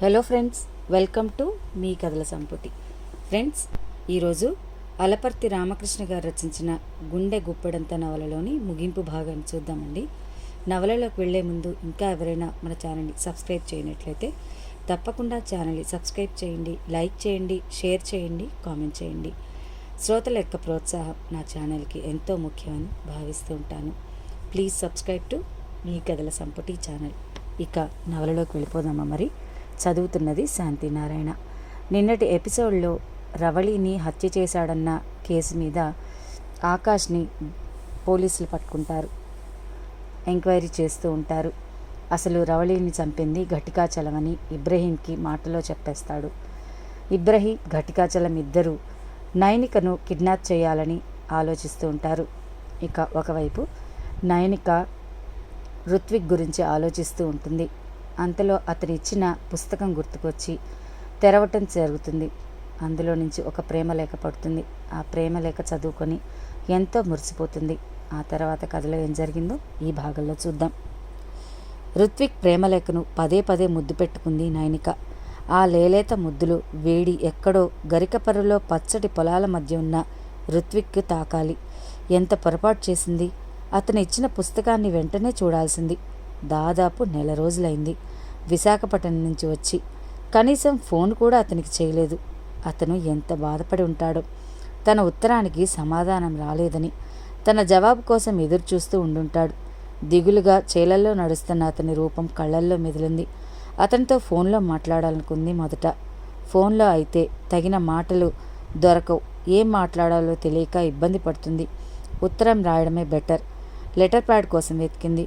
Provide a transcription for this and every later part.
Hello friends, welcome to me కథల సంపుటి. Friends, ఈరోజు అలపర్తి రామకృష్ణ గారు రచించిన గుండె గుప్పెడంత నవలలోని ముగింపు భాగాన్ని చూద్దామండి. నవలలోకి వెళ్లే ముందు ఇంకా ఎవరైనా మన ఛానల్ని సబ్స్క్రైబ్ చేయనట్లయితే తప్పకుండా ఛానల్ని సబ్స్క్రైబ్ చేయండి, లైక్ చేయండి, షేర్ చేయండి, కామెంట్ చేయండి. శ్రోతల యొక్క ప్రోత్సాహం నా ఛానల్కి ఎంతో ముఖ్యమని భావిస్తూ ఉంటాను. ప్లీజ్ సబ్స్క్రైబ్ టు మీ కథల సంపుటి ఛానల్. ఇక నవలలోకి వెళ్ళిపోదామా మరి. చదువుతున్నది శాంతినారాయణ. నిన్నటి ఎపిసోడ్లో రవళిని హత్య చేశాడన్న కేసు మీద ఆకాష్ని పోలీసులు పట్టుకుంటారు, ఎంక్వైరీ చేస్తూ ఉంటారు. అసలు రవళిని చంపింది ఘటికాచలం అని ఇబ్రహీంకి మాటలో చెప్పేస్తాడు. ఇబ్రహీం, ఘటికాచలం ఇద్దరూ నైనికను కిడ్నాప్ చేయాలని ఆలోచిస్తూ ఉంటారు. ఇక ఒకవైపు నైనిక రుత్విక్ గురించి ఆలోచిస్తూ ఉంటుంది. అంతలో అతను ఇచ్చిన పుస్తకం గుర్తుకొచ్చి తెరవటం జరుగుతుంది. అందులో నుంచి ఒక ప్రేమలేఖ పడుతుంది. ఆ ప్రేమలేఖ చదువుకొని ఎంతో మురిసిపోతుంది. ఆ తర్వాత కథలో ఏం జరిగిందో ఈ భాగంలో చూద్దాం. రుత్విక్ ప్రేమలేఖను పదే పదే ముద్దు పెట్టుకుంది నైనిక. ఆ లేలేత ముద్దులు వేడి ఎక్కడో గరికపర్రులో పచ్చటి పొలాల మధ్య ఉన్న రుత్విక్కు తాకాలి. ఎంత పొరపాటు చేసింది. అతను ఇచ్చిన పుస్తకాన్ని వెంటనే చూడాల్సింది. దాదాపు నెల రోజులైంది విశాఖపట్నం నుంచి వచ్చి. కనీసం ఫోన్ కూడా అతనికి చేయలేదు. అతను ఎంత బాధపడి ఉంటాడో. తన ఉత్తరానికి సమాధానం రాలేదని, తన జవాబు కోసం ఎదురు చూస్తూ ఉండుంటాడు. దిగులుగా చేలల్లో నడుస్తున్న అతని రూపం కళ్ళల్లో మెదిలింది. అతనితో ఫోన్లో మాట్లాడాలనుకుంది మొదట. ఫోన్లో అయితే తగిన మాటలు దొరకవు. ఏం మాట్లాడాలో తెలియక ఇబ్బంది పడుతుంది. ఉత్తరం రాయడమే బెటర్. లెటర్ ప్యాడ్ కోసం వెతికింది.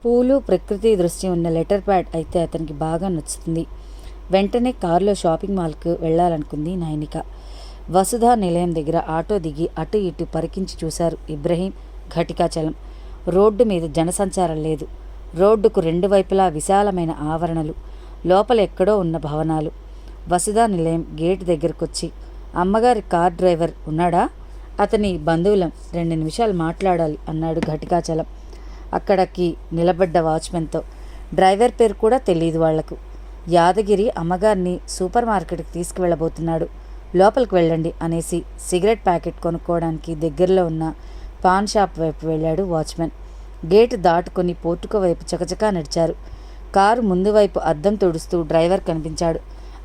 పూలు, ప్రకృతి దృష్టి ఉన్న లెటర్ ప్యాడ్ అయితే అతనికి బాగా నచ్చుతుంది. వెంటనే కారులో షాపింగ్ మాల్కు వెళ్లాలనుకుంది నైనిక. వసుధా నిలయం దగ్గర ఆటో దిగి అటు ఇటు పరికించి చూశారు ఇబ్రహీం, ఘటికాచలం. రోడ్డు మీద జనసంచారం లేదు. రోడ్డుకు రెండు వైపులా విశాలమైన ఆవరణలు, లోపల ఎక్కడో ఉన్న భవనాలు. వసుధా నిలయం గేటు దగ్గరకొచ్చి, అమ్మగారి కార్ డ్రైవర్ ఉన్నాడా? అతని బంధువులం, 2 నిమిషాలు మాట్లాడాలి అన్నాడు ఘటికాచలం అక్కడికి నిలబడ్డ వాచ్మెన్తో. డ్రైవర్ పేరు కూడా తెలియదు వాళ్లకు. యాదగిరి అమ్మగారిని సూపర్ మార్కెట్కి తీసుకువెళ్ళబోతున్నాడు, లోపలికి వెళ్ళండి అనేసి సిగరెట్ ప్యాకెట్ కొనుక్కోవడానికి దగ్గరలో ఉన్న పాన్ షాప్ వైపు వెళ్ళాడు వాచ్మెన్. గేటు దాటుకొని పోర్టుకో వైపు చకచకా నడిచారు. కారు ముందు వైపు అద్దం తుడుస్తూ డ్రైవర్ కనిపించాడు.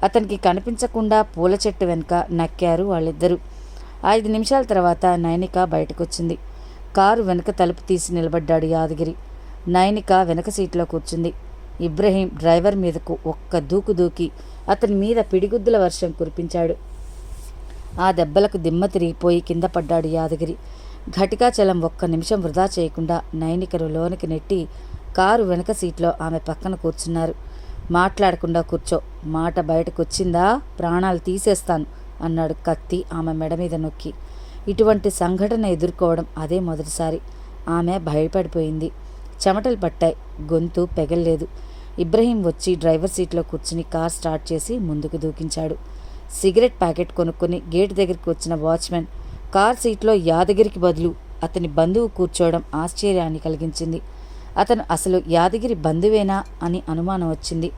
అతనికి కనిపించకుండా పూల చెట్టు వెనుక నక్కారు వాళ్ళిద్దరూ. 5 నిమిషాల తర్వాత నైనిక బయటకొచ్చింది. కారు వెనక తలుపు తీసి నిలబడ్డాడు యాదగిరి. నైనిక వెనక సీట్లో కూర్చుంది. ఇబ్రహీం డ్రైవర్ మీదకు ఒక్క దూకు దూకి అతని మీద పిడిగుద్దుల వర్షం కురిపించాడు. ఆ దెబ్బలకు దిమ్మ తిరిగిపోయి కింద పడ్డాడు యాదగిరి. ఘటికాచలం ఒక్క నిమిషం వృధా చేయకుండా నైనికను లోనికి నెట్టి కారు వెనక సీట్లో ఆమె పక్కన కూర్చున్నారు. మాట్లాడకుండా కూర్చో, మాట బయటకొచ్చిందా ప్రాణాలు తీసేస్తాను అన్నాడు కత్తి ఆమె మెడ మీద నొక్కి. ఇటువంటి సంఘటన ఎదుర్కోవడం అదే మొదటిసారి. ఆమె భయపడిపోయింది. చెమటలు పట్టాయి, గొంతు పెగల్లేదు. ఇబ్రహీం వచ్చి డ్రైవర్ సీట్లో కూర్చుని కార్ స్టార్ట్ చేసి ముందుకు దూకించాడు. సిగరెట్ ప్యాకెట్ కొనుక్కొని గేటు దగ్గరికి వచ్చిన వాచ్మెన్ కార్ సీట్లో యాదగిరికి బదులు అతని బంధువు కూర్చోవడం ఆశ్చర్యాన్ని కలిగించింది. అతను అసలు యాదగిరి బంధువేనా అని అనుమానం వచ్చింది.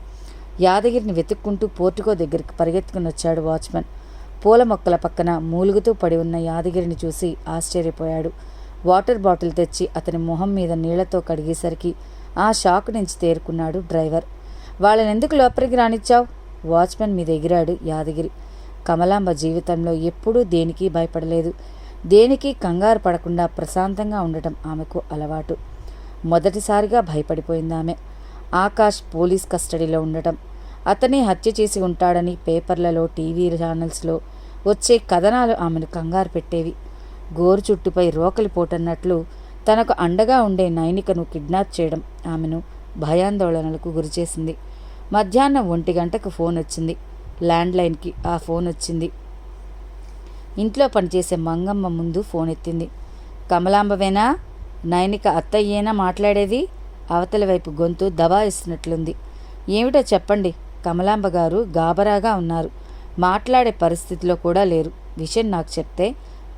యాదగిరిని వెతుక్కుంటూ పోర్టుకో దగ్గరికి పరిగెత్తుకుని వచ్చాడు వాచ్మెన్. పూల మొక్కల పక్కన మూలుగుతూ పడి ఉన్న యాదగిరిని చూసి ఆశ్చర్యపోయాడు. వాటర్ బాటిల్ తెచ్చి అతని మొహం మీద నీళ్లతో కడిగేసరికి ఆ షాక్ నుంచి తేరుకున్నాడు డ్రైవర్. వాళ్ళనెందుకు లోపలికి రానిచ్చావు? వాచ్మెన్ మీద ఎగిరాడు యాదగిరి. కమలాంబ జీవితంలో ఎప్పుడూ దేనికి భయపడలేదు. దేనికి కంగారు పడకుండా ప్రశాంతంగా ఉండటం ఆమెకు అలవాటు. మొదటిసారిగా భయపడిపోయిందామె. ఆకాష్ పోలీస్ కస్టడీలో ఉండటం, అతనే హత్య చేసి ఉంటాడని పేపర్లలో, టీవీ ఛానల్స్లో వచ్చే కథనాలు ఆమెను కంగారు పెట్టేవి. గోరు చుట్టుపై రోకలి పోటన్నట్లు తనకు అండగా ఉండే నైనికను కిడ్నాప్ చేయడం ఆమెను భయాందోళనలకు గురిచేసింది. మధ్యాహ్నం 1 గంటకు ఫోన్ వచ్చింది. ల్యాండ్లైన్కి ఆ ఫోన్ వచ్చింది. ఇంట్లో పనిచేసే మంగమ్మ ముందు ఫోన్ ఎత్తింది. కమలాంబవేనా? నైనిక అత్తయ్యేనా మాట్లాడేది? అవతలి వైపు గొంతు దబాయిస్తున్నట్లుంది. ఏమిటో చెప్పండి. కమలాంబ గారు గాబరాగా ఉన్నారు. మాట్లాడే పరిస్థితిలో కూడా లేరు. విషయం నాకు చెప్తే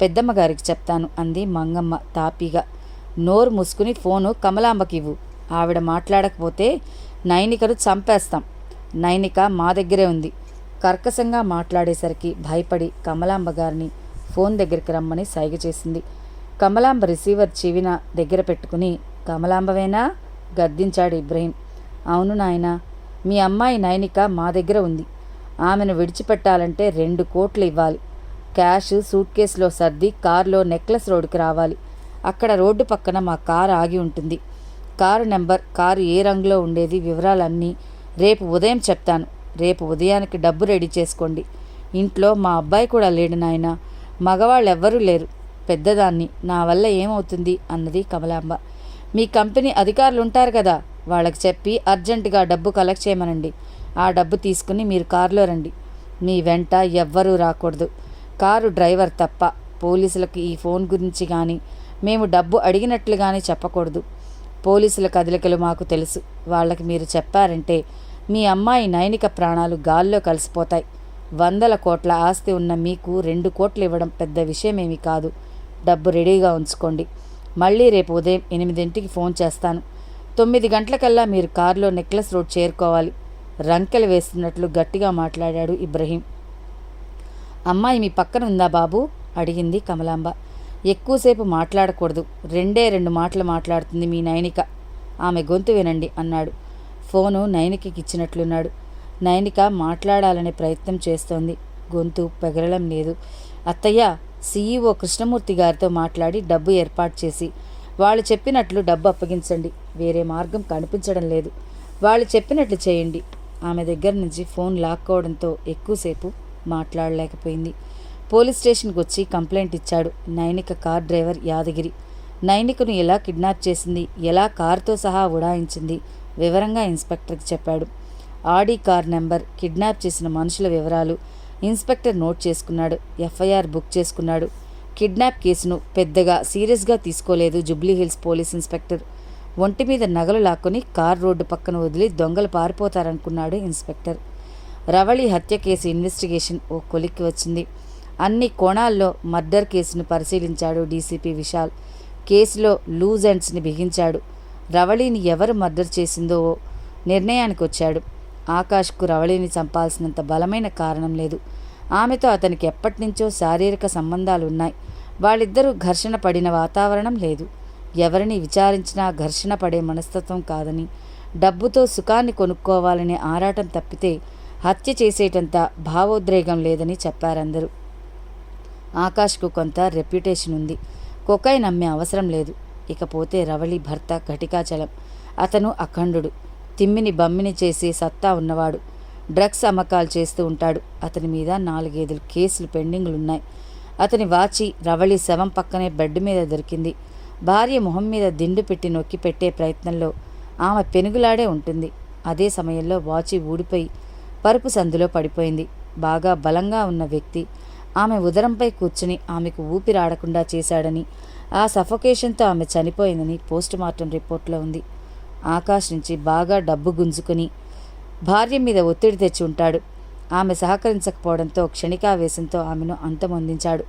పెద్దమ్మగారికి చెప్తాను అంది మంగమ్మ తాపీగా. నోరు మూసుకుని ఫోను కమలాంబకివ్వు. ఆవిడ మాట్లాడకపోతే నైనికను చంపేస్తాం. నైనిక మా దగ్గరే ఉంది. కర్కశంగా మాట్లాడేసరికి భయపడి కమలాంబ గారిని ఫోన్ దగ్గరికి రమ్మని సైగ చేసింది. కమలాంబ రిసీవర్ చెవిన దగ్గర పెట్టుకుని, కమలాంబవేనా? గద్దించాడు ఇబ్రహీం. అవును నాయనా, మీ అమ్మాయి నైనిక మా దగ్గర ఉంది. ఆమెను విడిచిపెట్టాలంటే 2 కోట్లు ఇవ్వాలి. క్యాష్ సూట్ కేసులో సర్ది కారులో నెక్లెస్ రోడ్డుకి రావాలి. అక్కడ రోడ్డు పక్కన మా కారు ఆగి ఉంటుంది. కారు నెంబర్, కారు ఏ రంగులో ఉండేది, వివరాలన్నీ రేపు ఉదయం చెప్తాను. రేపు ఉదయానికి డబ్బు రెడీ చేసుకోండి. ఇంట్లో మా అబ్బాయి కూడా లేడు నాయనా. మగవాళ్ళెవ్వరూ లేరు. పెద్దదాన్ని, నా వల్ల ఏమవుతుంది అన్నది కమలాంబ. మీ కంపెనీ అధికారులు ఉంటారు కదా, వాళ్ళకి చెప్పి అర్జెంటుగా డబ్బు కలెక్ట్ చేయమనండి. ఆ డబ్బు తీసుకుని మీరు కారులో రండి. మీ వెంట ఎవ్వరూ రాకూడదు, కారు డ్రైవర్ తప్ప. పోలీసులకు ఈ ఫోన్ గురించి కానీ మేము డబ్బు అడిగినట్లు కానీ చెప్పకూడదు. పోలీసుల కదలికలు మాకు తెలుసు. వాళ్ళకి మీరు చెప్పారంటే మీ అమ్మాయి నైనిక ప్రాణాలు గాల్లో కలిసిపోతాయి. 100 కోట్ల ఆస్తి ఉన్న మీకు 2 కోట్లు ఇవ్వడం పెద్ద విషయమేమీ కాదు. డబ్బు రెడీగా ఉంచుకోండి. మళ్ళీ రేపు ఉదయం 8ంటికి ఫోన్ చేస్తాను. 9 గంటలకల్లా మీరు కారులో నెక్లెస్ రోడ్ చేరుకోవాలి. రంకెలు వేస్తున్నట్లు గట్టిగా మాట్లాడాడు ఇబ్రహీం. అమ్మాయి మీ పక్కన ఉందా బాబు? అడిగింది కమలాంబ. ఎక్కువసేపు మాట్లాడకూడదు. 2 మాటలు మాట్లాడుతుంది మీ నైనిక. ఆమె గొంతు వినండి అన్నాడు. ఫోను నైనికకి ఇచ్చినట్లున్నాడు. నైనిక మాట్లాడాలనే ప్రయత్నం చేస్తోంది. గొంతు పెగరడం లేదు. అత్తయ్య, CEO కృష్ణమూర్తి గారితో మాట్లాడి డబ్బు ఏర్పాటు చేసి వాళ్ళు చెప్పినట్లు డబ్బు అప్పగించండి. వేరే మార్గం కనిపించడం లేదు. వాళ్ళు చెప్పినట్లు చేయండి. ఆమె దగ్గర నుంచి ఫోన్ లాక్కోవడంతో ఎక్కువసేపు మాట్లాడలేకపోయింది. పోలీస్ స్టేషన్కి వచ్చి కంప్లైంట్ ఇచ్చాడు. నైనిక కార్ డ్రైవర్ యాదగిరి నైనికను ఎలా కిడ్నాప్ చేసింది, ఎలా కారుతో సహా ఉడాయించింది వివరంగా ఇన్స్పెక్టర్కి చెప్పాడు. ఆడి కార్ నెంబర్, కిడ్నాప్ చేసిన మనుషుల వివరాలు ఇన్స్పెక్టర్ నోట్ చేసుకున్నాడు. FIR బుక్ చేసుకున్నాడు. కిడ్నాప్ కేసును పెద్దగా సీరియస్గా తీసుకోలేదు జూబ్లీహిల్స్ పోలీస్ ఇన్స్పెక్టర్. ఒంటి మీద నగలు లాక్కొని కార్ రోడ్డు పక్కన వదిలి దొంగలు పారిపోతారనుకున్నాడు ఇన్స్పెక్టర్. రవళి హత్య కేసు ఇన్వెస్టిగేషన్ ఓ కొలిక్కి వచ్చింది. అన్ని కోణాల్లో మర్డర్ కేసును పరిశీలించాడు డీసీపీ విశాల్. కేసులో లూజ్ ఎండ్స్ని బిగించాడు. రవళిని ఎవరు మర్డర్ చేసిందో నిర్ణయానికి వచ్చాడు. ఆకాష్కు రవళిని చంపాల్సినంత బలమైన కారణం లేదు. ఆమెతో అతనికి ఎప్పటినుంచో శారీరక సంబంధాలున్నాయి. వాళ్ళిద్దరూ ఘర్షణ పడిన వాతావరణం లేదు. ఎవరిని విచారించినా ఘర్షణ పడే మనస్తత్వం కాదని, డబ్బుతో సుఖాన్ని కొనుక్కోవాలనే ఆరాటం తప్పితే హత్య చేసేటంత భావోద్రేగం లేదని చెప్పారందరూ. ఆకాష్కు కొంత రెప్యుటేషన్ ఉంది. కొకైన్ అమ్మే అవసరం లేదు. ఇకపోతే రవళి భర్త ఘటికాచలం. అతను అఖండుడు. తిమ్మిని బమ్మిని చేసే సత్తా ఉన్నవాడు. డ్రగ్స్ అమ్మకాలు చేస్తూ ఉంటాడు. అతని మీద 4-5 కేసులు పెండింగులున్నాయి. అతని వాచి రవళి శవం పక్కనే బెడ్ మీద దొరికింది. భార్య మొహం మీద దిండు పెట్టి నొక్కి పెట్టే ప్రయత్నంలో ఆమె పెనుగులాడే ఉంటుంది. అదే సమయంలో వాచి ఊడిపోయి పరుపు సందులో పడిపోయింది. బాగా బలంగా ఉన్న వ్యక్తి ఆమె ఉదరంపై కూర్చుని ఆమెకు ఊపిరాడకుండా చేశాడని, ఆ సఫోకేషన్తో ఆమె చనిపోయిందని పోస్టుమార్టం రిపోర్ట్లో ఉంది. ఆకాష్ నుంచి బాగా డబ్బు గుంజుకుని భార్య మీద ఒత్తిడి తెచ్చి ఉంటాడు. ఆమె సహకరించకపోవడంతో క్షణికావేశంతో ఆమెను అంతమొందించాడు.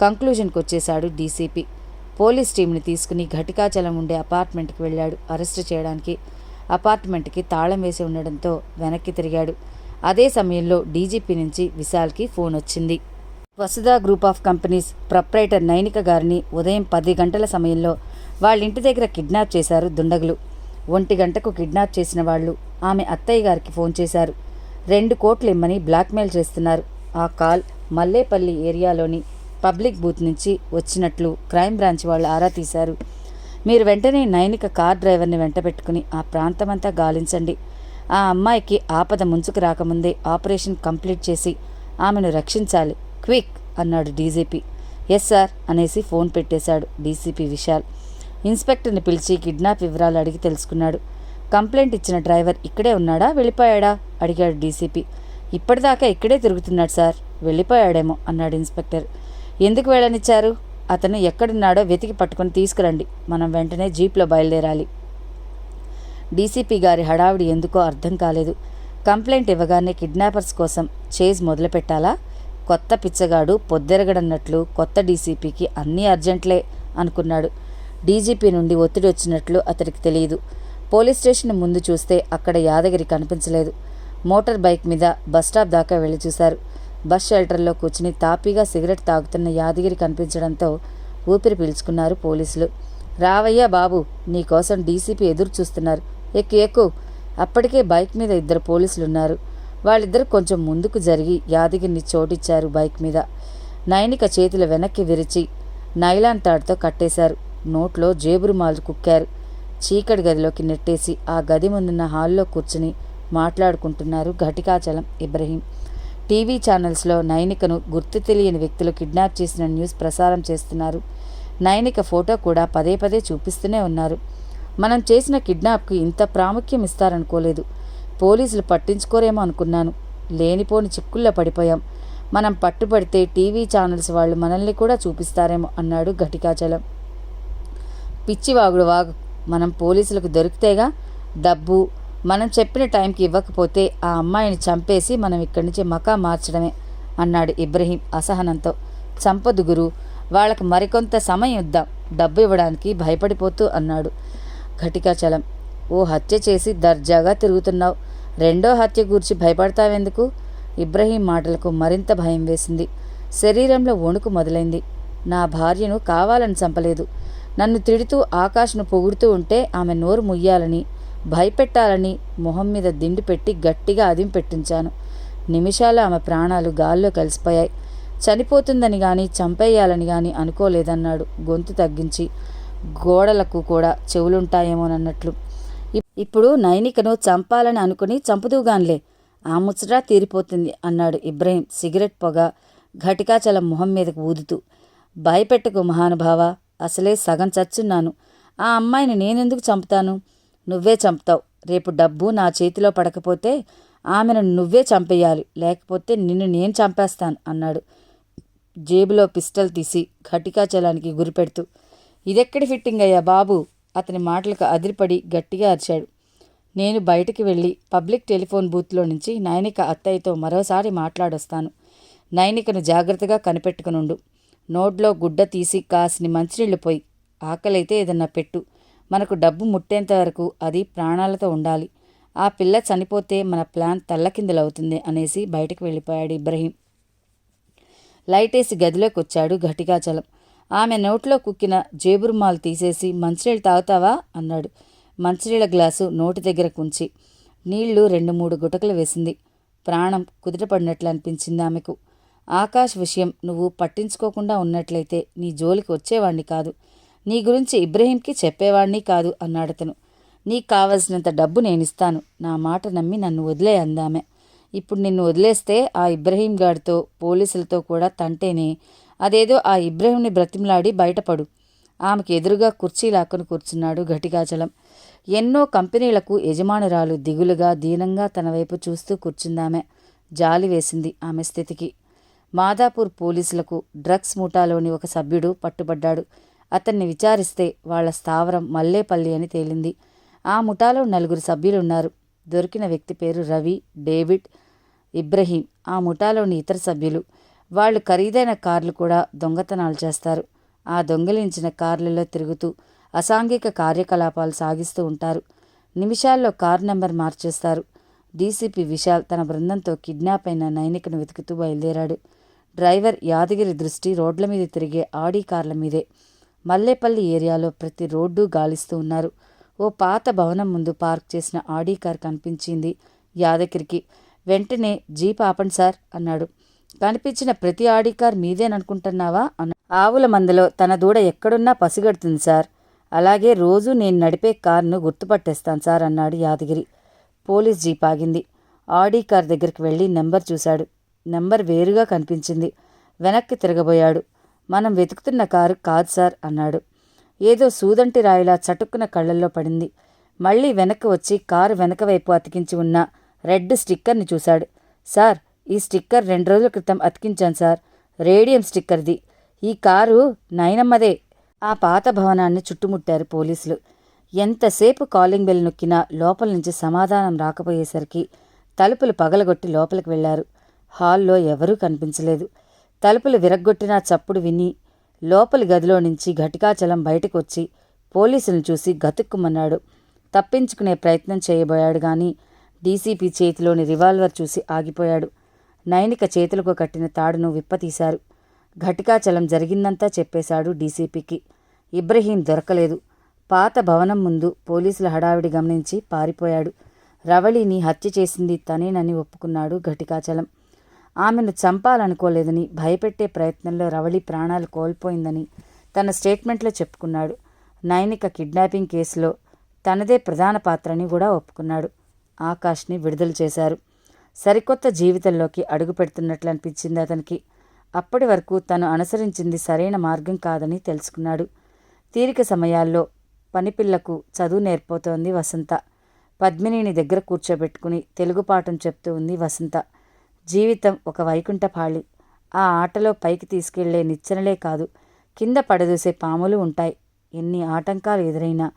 కంక్లూజన్కి వచ్చేశాడు డీసీపీ. పోలీస్ టీంని తీసుకుని ఘటికాచలం ఉండే అపార్ట్మెంట్కి వెళ్ళాడు అరెస్టు చేయడానికి. అపార్ట్మెంట్కి తాళం వేసి ఉండడంతో వెనక్కి తిరిగాడు. అదే సమయంలో డీజీపీ నుంచి విశాల్కి ఫోన్ వచ్చింది. Vasudha group of companies proprietor Nainika గారిని ఉదయం 10 గంటల సమయంలో వాళ్ళ ఇంటి దగ్గర కిడ్నాప్ చేశారు దుండగులు. 1 గంటకు కిడ్నాప్ చేసిన వాళ్ళు ఆమె అత్తయ్య గారికి ఫోన్ చేశారు. 2 కోట్లు ఇమ్మని బ్లాక్మెయిల్ చేస్తున్నారు. ఆ కాల్ మల్లేపల్లి ఏరియాలోని పబ్లిక్ బూత్ నుంచి వచ్చినట్లు క్రైమ్ బ్రాంచ్ వాళ్ళు ఆరా తీశారు. మీరు వెంటనే నైనిక కార్ డ్రైవర్ని వెంట పెట్టుకుని ఆ ప్రాంతమంతా గాలించండి. ఆ అమ్మాయికి ఆపద ముంచుకు రాకముందే ఆపరేషన్ కంప్లీట్ చేసి ఆమెను రక్షించాలి. క్విక్ అన్నాడు డీజీపీ. ఎస్ సార్ అనేసి ఫోన్ పెట్టేశాడు డీసీపీ విశాల్. ఇన్స్పెక్టర్ని పిలిచి కిడ్నాప్ వివరాలు అడిగి తెలుసుకున్నాడు. కంప్లైంట్ ఇచ్చిన డ్రైవర్ ఇక్కడే ఉన్నాడా, వెళ్ళిపోయాడా అడిగాడు డీసీపీ. ఇప్పటిదాకా ఇక్కడే తిరుగుతున్నాడు సార్, వెళ్ళిపోయాడేమో అన్నాడు ఇన్స్పెక్టర్. ఎందుకు వెళ్ళనిచ్చారు? అతను ఎక్కడున్నాడో వెతికి పట్టుకొని తీసుకురండి. మనం వెంటనే జీప్లో బయలుదేరాలి. డీసీపీ గారి హడావిడి ఎందుకో అర్థం కాలేదు. కంప్లైంట్ ఇవ్వగానే కిడ్నాపర్స్ కోసం చేజ్ మొదలుపెట్టాలా? కొత్త పిచ్చగాడు పొద్దెరగడన్నట్లు కొత్త డీసీపీకి అన్నీ అర్జెంట్లే అనుకున్నాడు. డీజీపీ నుండి ఒత్తిడి వచ్చినట్లు అతడికి తెలియదు. పోలీస్ స్టేషన్ ముందు చూస్తే అక్కడ యాదగిరి కనిపించలేదు. మోటార్ బైక్ మీద బస్టాప్ దాకా వెళ్ళి చూశారు. బస్ షెల్టర్లో కూర్చుని తాపీగా సిగరెట్ తాగుతున్న యాదగిరి కనిపించడంతో ఊపిరి పీల్చుకున్నారు పోలీసులు. రావయ్యా బాబు, నీకోసం డీసీపీ ఎదురు చూస్తున్నారు, ఎక్కు ఎక్కు. అప్పటికే బైక్ మీద 2 పోలీసులున్నారు. వాళ్ళిద్దరు కొంచెం ముందుకు జరిగి యాదగిరిని చోటిచ్చారు బైక్ మీద. నైనిక చేతులు వెనక్కి విరిచి నైలాన్ తాడుతో కట్టేశారు. నోట్లో జేబురుమాలు కుక్కారు. చీకటి గదిలోకి నెట్టేసి ఆ గది ముందున్న హాల్లో కూర్చుని మాట్లాడుకుంటున్నారు ఘటికాచలం, ఇబ్రహీం. టీవీ ఛానల్స్లో నైనికను గుర్తు తెలియని వ్యక్తులు కిడ్నాప్ చేసిన న్యూస్ ప్రసారం చేస్తున్నారు. నైనిక ఫోటో కూడా పదే పదే చూపిస్తూనే ఉన్నారు. మనం చేసిన కిడ్నాప్కి ఇంత ప్రాముఖ్యం ఇస్తారనుకోలేదు. పోలీసులు పట్టించుకోరేమో అనుకున్నాను. లేనిపోని చిక్కుల్లో పడిపోయాం. మనం పట్టుబడితే టీవీ ఛానల్స్ వాళ్ళు మనల్ని కూడా చూపిస్తారేమో అన్నాడు ఘటికాచలం. పిచ్చివాగుడు వాగు. మనం పోలీసులకు దొరికితేగా డబ్బు. మనం చెప్పిన టైంకి ఇవ్వకపోతే ఆ అమ్మాయిని చంపేసి మనం ఇక్కడి నుంచి మకా మార్చడమే అన్నాడు ఇబ్రహీం అసహనంతో. చంపదు గురు, వాళ్ళకి మరికొంత సమయం ఇద్దాం, డబ్బు ఇవ్వడానికి భయపడిపోతూ అన్నాడు ఘటికాచలం. ఓ హత్య చేసి దర్జాగా తిరుగుతున్నావు, రెండో హత్య గూర్చి భయపడతావెందుకు? ఇబ్రహీం మాటలకు మరింత భయం వేసింది. శరీరంలో వణుకు మొదలైంది. నా భార్యను కావాలని చంపలేదు. నన్ను తిడుతూ ఆకాష్ను పొగుడుతూ ఉంటే ఆమె నోరు ముయ్యాలని, భయపెట్టాలని మొహం మీద దిండు పెట్టి గట్టిగా అదిం పెట్టించాను. నిమిషాలు ఆమె ప్రాణాలు గాల్లో కలిసిపోయాయి. చనిపోతుందని గాని చంపేయాలని గాని అనుకోలేదన్నాడు గొంతు తగ్గించి. గోడలకు కూడా చెవులుంటాయేమోనన్నట్లు. ఇప్పుడు నైనికను చంపాలని అనుకుని చంపుదూగాన్లే, ఆ ముచ్చట తీరిపోతుంది అన్నాడు ఇబ్రహీం సిగరెట్ పొగ ఘటికాచలం మొహం మీదకు ఊదుతూ. భయపెట్టకు మహానుభావ, అసలే సగం చచ్చున్నాను. ఆ అమ్మాయిని నేనెందుకు చంపుతాను? నువ్వే చంపుతావు. రేపు డబ్బు నా చేతిలో పడకపోతే ఆమెను నువ్వే చంపేయాలి, లేకపోతే నిన్ను నేను చంపేస్తాను అన్నాడు జేబులో పిస్టల్ తీసి ఘటికాచలానికి గురిపెడుతూ. ఇదెక్కడి ఫిట్టింగ్ అయ్యా బాబు? అతని మాటలకు అదిరిపడి గట్టిగా అరిచాడు. నేను బయటికి వెళ్ళి పబ్లిక్ టెలిఫోన్ బూత్లో నుంచి నైనిక అత్తయ్యతో మరోసారి మాట్లాడొస్తాను. నైనికను జాగ్రత్తగా కనిపెట్టుకునుండు. నోట్లో గుడ్డ తీసి కాసిని మంచినీళ్లు పోయి, ఆకలైతే ఏదన్నా పెట్టు. మనకు డబ్బు ముట్టేంత వరకు అది ప్రాణాలతో ఉండాలి. ఆ పిల్ల చనిపోతే మన ప్లాన్ తల్లకిందులవుతుంది అనేసి బయటకు వెళ్ళిపోయాడు ఇబ్రహీం. లైటేసి గదిలోకి వచ్చాడు ఘటికాచలం. ఆమె నోట్లో కుక్కిన జేబురుమాలు తీసేసి మంచినీళ్ళు తాగుతావా అన్నాడు మంచినీళ్ళ గ్లాసు నోటి దగ్గర కుంచి. నీళ్లు 2-3 గుటకలు వేసింది. ప్రాణం కుదుటపడినట్లు అనిపించింది ఆమెకు. ఆకాష్ విషయం నువ్వు పట్టించుకోకుండా ఉన్నట్లయితే నీ జోలికి వచ్చేవాణ్ణి కాదు, నీ గురించి ఇబ్రహీంకి చెప్పేవాణ్ణి కాదు అన్నాడతను. నీకు కావలసినంత డబ్బు నేనిస్తాను, నా మాట నమ్మి నన్ను వదిలే అందామె. ఇప్పుడు నిన్ను వదిలేస్తే ఆ ఇబ్రహీం గాడితో పోలీసులతో కూడా తంటేనే, అదేదో ఆ ఇబ్రహీంని బ్రతిమలాడి బయటపడు. ఆమెకు ఎదురుగా కుర్చీ లాక్కుని కూర్చున్నాడు ఘటికాచలం. ఎన్నో కంపెనీలకు యజమానురాలు దిగులుగా దీనంగా తన వైపు చూస్తూ కూర్చుందామె. జాలి వేసింది ఆమె స్థితికి. మాదాపూర్ పోలీసులకు డ్రగ్స్ ముఠాలోని ఒక సభ్యుడు పట్టుబడ్డాడు. అతన్ని విచారిస్తే వాళ్ల స్థావరం మల్లేపల్లి అని తేలింది. ఆ ముఠాలో 4 సభ్యులున్నారు. దొరికిన వ్యక్తి పేరు రవి, డేవిడ్, ఇబ్రహీం ఆ ముఠాలోని ఇతర సభ్యులు. వాళ్ళు ఖరీదైన కార్లు కూడా దొంగతనాలు చేస్తారు. ఆ దొంగిలించిన కార్లలో తిరుగుతూ అసాంఘిక కార్యకలాపాలు సాగిస్తూ ఉంటారు. నిమిషాల్లో కారు నెంబర్ మార్చేస్తారు. డీసీపీ విశాల్ తన బృందంతో కిడ్నాప్ అయిన నైనికను వెతుకుతూ బయలుదేరాడు. డ్రైవర్ యాదగిరి దృష్టి రోడ్ల మీద తిరిగే ఆడీ కార్ల మీదే. మల్లేపల్లి ఏరియాలో ప్రతి రోడ్డు గాలిస్తూ ఉన్నారు. ఓ పాత భవనం ముందు పార్క్ చేసిన ఆడీ కార్ కనిపించింది యాదగిరికి. వెంటనే జీప్ ఆపండి సార్ అన్నాడు. కనిపించిన ప్రతి ఆడీ కార్ మీదేననుకుంటున్నావా అన్న. ఆవుల మందలో తన దూడ ఎక్కడున్నా పసిగడుతుంది సార్. అలాగే రోజు నేను నడిపే కార్ను గుర్తుపట్టేస్తాను సార్ అన్నాడు యాదగిరి. పోలీస్ జీప్ ఆగింది. ఆడీ కార్ దగ్గరికి వెళ్ళి నెంబర్ చూశాడు. నెంబర్ వేరుగా కనిపించింది. వెనక్కి తిరగబోయాడు. మనం వెతుకుతున్న కారు కాదు సార్ అన్నాడు. ఏదో సూదంటి రాయిలా చటుక్కున కళ్ళల్లో పడింది. మళ్ళీ వెనక్కి వచ్చి కారు వెనక వైపు అతికించి ఉన్న రెడ్ స్టిక్కర్ని చూశాడు. సార్, ఈ స్టిక్కర్ 2 రోజుల క్రితం అతికించాను సార్. రేడియం స్టిక్కర్ది. ఈ కారు నైనమ్మదే. ఆ పాత భవనాన్ని చుట్టుముట్టారు పోలీసులు. ఎంతసేపు కాలింగ్ బెల్ నొక్కినా లోపల నుంచి సమాధానం రాకపోయేసరికి తలుపులు పగలగొట్టి లోపలికి వెళ్లారు. హాల్లో ఎవరూ కనిపించలేదు. తలుపులు విరగ్గొట్టినా చప్పుడు విని లోపలి గదిలో నుంచి ఘటికాచలం బయటకు వచ్చి పోలీసులను చూసి గతుక్కుమన్నాడు. తప్పించుకునే ప్రయత్నం చేయబోయాడు గాని డీసీపీ చేతిలోని రివాల్వర్ చూసి ఆగిపోయాడు. నైనిక చేతులకు కట్టిన తాడును విప్పతీశారు. ఘటికాచలం జరిగిందంతా చెప్పేశాడు డీసీపీకి. ఇబ్రహీం దొరకలేదు. పాత భవనం ముందు పోలీసుల హడావిడి గమనించి పారిపోయాడు. రవళిని హత్య చేసింది తనేనని ఒప్పుకున్నాడు ఘటికాచలం. ఆమెను చంపాలనుకోలేదని, భయపెట్టే ప్రయత్నంలో రవళి ప్రాణాలు కోల్పోయిందని తన స్టేట్మెంట్లో చెప్పుకున్నాడు. నైనిక కిడ్నాపింగ్ కేసులో తనదే ప్రధాన పాత్రని కూడా ఒప్పుకున్నాడు. ఆకాష్ని విడుదల చేశారు. సరికొత్త జీవితంలోకి అడుగు పెడుతున్నట్లు అనిపించింది అతనికి. అప్పటి వరకు తను అనుసరించింది సరైన మార్గం కాదని తెలుసుకున్నాడు. తీరిక సమయాల్లో పనిపిల్లకు చదువు నేర్పుతోంది వసంత. పద్మినిని దగ్గర కూర్చోబెట్టుకుని తెలుగు పాఠం చెప్తూ ఉంది వసంత. జీవితం ఒక వైకుంఠపాళి. ఆ ఆటలో పైకి తీసుకెళ్లే నిచ్చెనలే కాదు, కింద పడదూసే పాములు ఉంటాయి. ఎన్ని ఆటంకాలు ఎదురైనా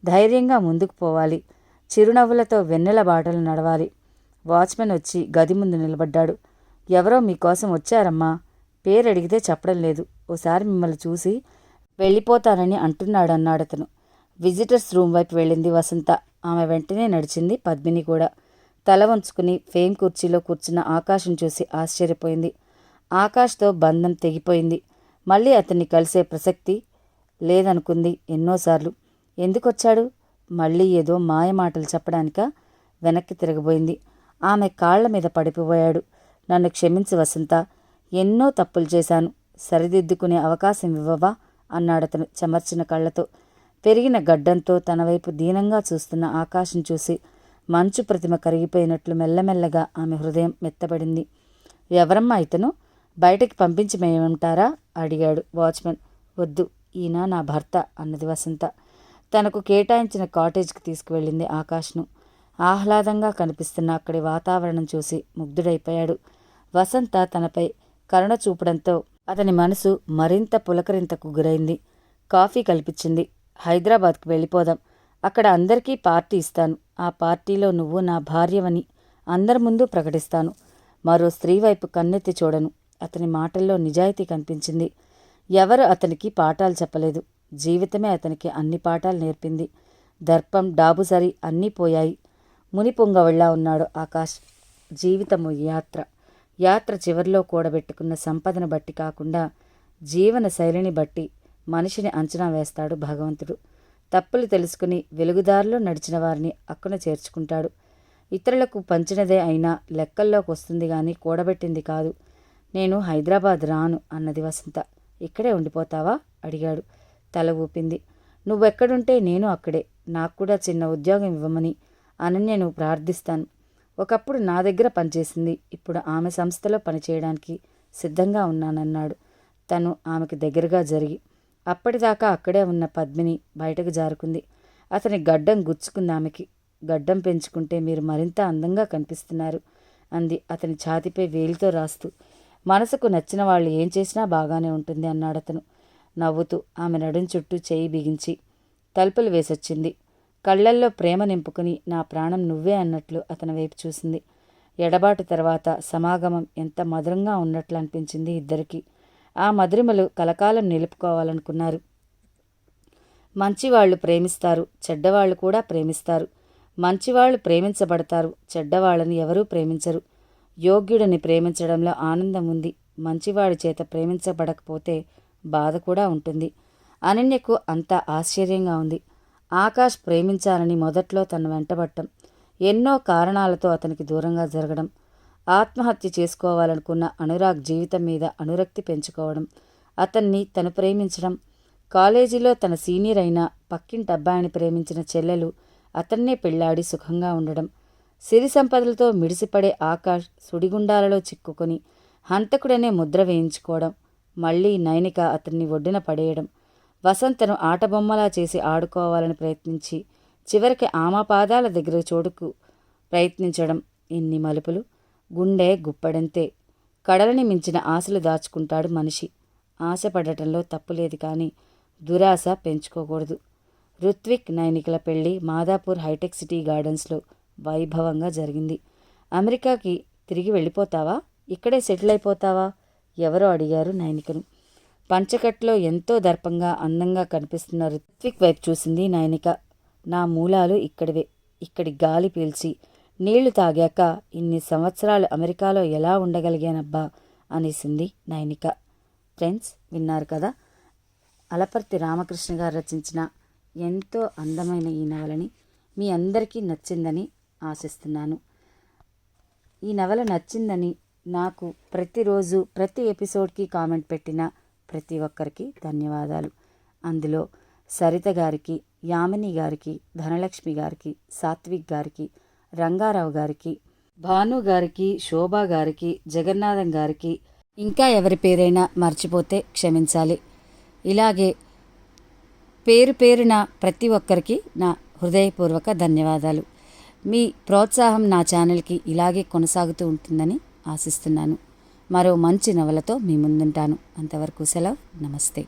ధైర్యంగా ముందుకు పోవాలి. చిరునవ్వులతో వెన్నెల బాటలు నడవాలి. వాచ్మెన్ వచ్చి గది ముందు నిలబడ్డాడు. ఎవరో మీకోసం వచ్చారమ్మా. పేరు అడిగితే చెప్పడం లేదు. ఓసారి మిమ్మల్ని చూసి వెళ్ళిపోతానని అంటున్నాడన్నాడతను. విజిటర్స్ రూమ్ వైపు వెళ్ళింది వసంత. ఆమె వెంటనే నడిచింది పద్మిని కూడా. తల వంచుకుని ఫేమ్ కుర్చీలో కూర్చున్న ఆకాశం చూసి ఆశ్చర్యపోయింది. ఆకాష్తో బంధం తెగిపోయింది. మళ్ళీ అతన్ని కలిసే ప్రసక్తి లేదనుకుంది ఎన్నోసార్లు. ఎందుకొచ్చాడు? మళ్ళీ ఏదో మాయ మాటలు చెప్పడానికా? వెనక్కి తిరగబోయింది. ఆమె కాళ్ల మీద పడిపోయాడు. నన్ను క్షమించు వసంత, ఎన్నో తప్పులు చేశాను. సరిదిద్దుకునే అవకాశం ఇవ్వవా అన్నాడతను చెమర్చిన కళ్ళతో. పెరిగిన గడ్డంతో తన వైపు దీనంగా చూస్తున్న ఆకాశం చూసి మంచు ప్రతిమ కరిగిపోయినట్లు మెల్లమెల్లగా ఆమె హృదయం మెత్తబడింది. ఎవరమ్మా ఇతను? బయటికి పంపించి మేమంటారా అడిగాడు వాచ్మెన్. వద్దు, ఈయన నా భర్త అన్నది వసంత. తనకు కేటాయించిన కాటేజ్కి తీసుకువెళ్ళింది ఆకాష్ను. ఆహ్లాదంగా కనిపిస్తున్న అక్కడి వాతావరణం చూసి ముగ్ధుడైపోయాడు. వసంత తనపై కరుణ చూపడంతో అతని మనసు మరింత పులకరింతకు గురైంది. కాఫీ కల్పించింది. హైదరాబాద్కు వెళ్ళిపోదాం. అక్కడ అందరికీ పార్టీ ఇస్తాను. ఆ పార్టీలో నువ్వు నా భార్యవని అందరి ముందు ప్రకటిస్తాను. మరో స్త్రీ వైపు కన్నెత్తి చూడను. అతని మాటల్లో నిజాయితీ కనిపించింది. ఎవరు అతనికి పాఠాలు చెప్పలేదు. జీవితమే అతనికి అన్ని పాఠాలు నేర్పింది. దర్పం, డాబుసరి అన్నీ పోయాయి. మునిపొంగవళ్ళా ఉన్నాడు ఆకాష్. జీవితము యాత్ర. యాత్ర చివరిలో కూడబెట్టుకున్న సంపదను బట్టి కాకుండా జీవన శైలిని బట్టి మనిషిని అంచనా వేస్తాడు భగవంతుడు. తప్పులు తెలుసుకుని వెలుగుదారిలో నడిచిన వారిని అక్కున చేర్చుకుంటాడు. ఇతరులకు పంచినదే అయినా లెక్కల్లోకి వస్తుంది గాని కూడబెట్టింది కాదు. నేను హైదరాబాద్ రాను అన్నది వసంత. ఇక్కడే ఉండిపోతావా అడిగాడు. తల ఊపింది. నువ్వెక్కడుంటే నేను అక్కడే. నాకు కూడా చిన్న ఉద్యోగం ఇవ్వమని అనన్యను ప్రార్థిస్తాను. ఒకప్పుడు నా దగ్గర పనిచేసింది. ఇప్పుడు ఆమె సంస్థలో పనిచేయడానికి సిద్ధంగా ఉన్నానన్నాడు తను ఆమెకు దగ్గరగా జరిగి. అప్పటిదాకా అక్కడే ఉన్న పద్మిని బయటకు జారుకుంది. అతని గడ్డం గుచ్చుకుంది ఆమెకి. గడ్డం పెంచుకుంటే మీరు మరింత అందంగా కనిపిస్తున్నారు అంది అతని ఛాతీపై వేలితో రాస్తూ. మనసుకు నచ్చిన వాళ్ళు ఏం చేసినా బాగానే ఉంటుంది అన్నాడతను నవ్వుతూ ఆమె నడుం చుట్టూ చేయి బిగించి. తలుపులు వేసొచ్చింది. కళ్ళల్లో ప్రేమ నింపుకుని నా ప్రాణం నువ్వే అన్నట్లు అతని వైపు చూసింది. ఎడబాటు తర్వాత సమాగమం ఎంత మధురంగా ఉన్నట్లు అనిపించింది ఇద్దరికీ. ఆ మధురిమలు కలకాలం నిలుపుకోవాలనుకున్నారు. మంచివాళ్లు ప్రేమిస్తారు, చెడ్డవాళ్లు కూడా ప్రేమిస్తారు. మంచివాళ్లు ప్రేమించబడతారు, చెడ్డవాళ్లను ఎవరూ ప్రేమించరు. యోగ్యుడిని ప్రేమించడంలో ఆనందం ఉంది. మంచివాడి చేత ప్రేమించబడకపోతే బాధ కూడా ఉంటుంది. అనన్యకు అంతా ఆశ్చర్యంగా ఉంది. ఆకాష్ ప్రేమించాలని మొదట్లో తను వెంటబట్టం, ఎన్నో కారణాలతో అతనికి దూరంగా జరగడం, ఆత్మహత్య చేసుకోవాలనుకున్న అనురాగ్ జీవితం మీద అనురక్తి పెంచుకోవడం, అతన్ని తను ప్రేమించడం, కాలేజీలో తన సీనియర్ అయిన పక్కింటి అబ్బాయిని ప్రేమించిన చెల్లెలు అతన్నే పెళ్లాడి సుఖంగా ఉండడం, సిరి సంపదలతో మిడిసిపడే ఆకాష్ సుడిగుండాలలో చిక్కుకొని హంతకుడనే ముద్ర వేయించుకోవడం, మళ్లీ నైనిక అతన్ని ఒడ్డున పడేయడం, వసంతను ఆటబొమ్మలా చేసి ఆడుకోవాలని ప్రయత్నించి చివరికి ఆమా పాదాల దగ్గర చోటుకు ప్రయత్నించడం. ఇన్ని మలుపులు. గుండె గుప్పడంతే. కడలని మించిన ఆశలు దాచుకుంటాడు మనిషి. ఆశపడటంలో తప్పులేదు కానీ దురాశ పెంచుకోకూడదు. రుత్విక్ నైనికల పెళ్లి మాదాపూర్ హైటెక్ సిటీ గార్డెన్స్లో వైభవంగా జరిగింది. అమెరికాకి తిరిగి వెళ్ళిపోతావా? ఇక్కడే సెటిల్ అయిపోతావా? ఎవరో అడిగారు నైనికను. పంచకట్లో ఎంతో దర్పంగా అందంగా కనిపిస్తున్న రుత్విక్ వైపు చూసింది నైనిక. నా మూలాలు ఇక్కడివే. ఇక్కడి గాలి పీల్చి నీళ్లు తాగాక ఇన్ని సంవత్సరాలు అమెరికాలో ఎలా ఉండగలిగానబ్బా అనేసింది నైనిక. ఫ్రెండ్స్, విన్నారు కదా, అలపర్తి రామకృష్ణ గారు రచించిన ఎంతో అందమైన ఈ నవలని మీ అందరికీ నచ్చిందని ఆశిస్తున్నాను. ఈ నవల నచ్చిందని నాకు ప్రతిరోజు ప్రతి ఎపిసోడ్కి కామెంట్ పెట్టిన ప్రతి ఒక్కరికి ధన్యవాదాలు. అందులో సరిత గారికి, యామిని గారికి, ధనలక్ష్మి గారికి, సాత్విక్ గారికి, రంగారావు గారికి, భాను గారికి, శోభా గారికి, జగన్నాథం గారికి, ఇంకా ఎవరి పేరైనా మర్చిపోతే క్షమించాలి. ఇలాగే పేరు పేరున ప్రతి ఒక్కరికి నా హృదయపూర్వక ధన్యవాదాలు. మీ ప్రోత్సాహం నా ఛానల్కి ఇలాగే కొనసాగుతూ ఉంటుందని ఆశిస్తున్నాను. మరో మంచి నవలతో మీ ముందుంటాను. అంతవరకు సెలవు. నమస్తే.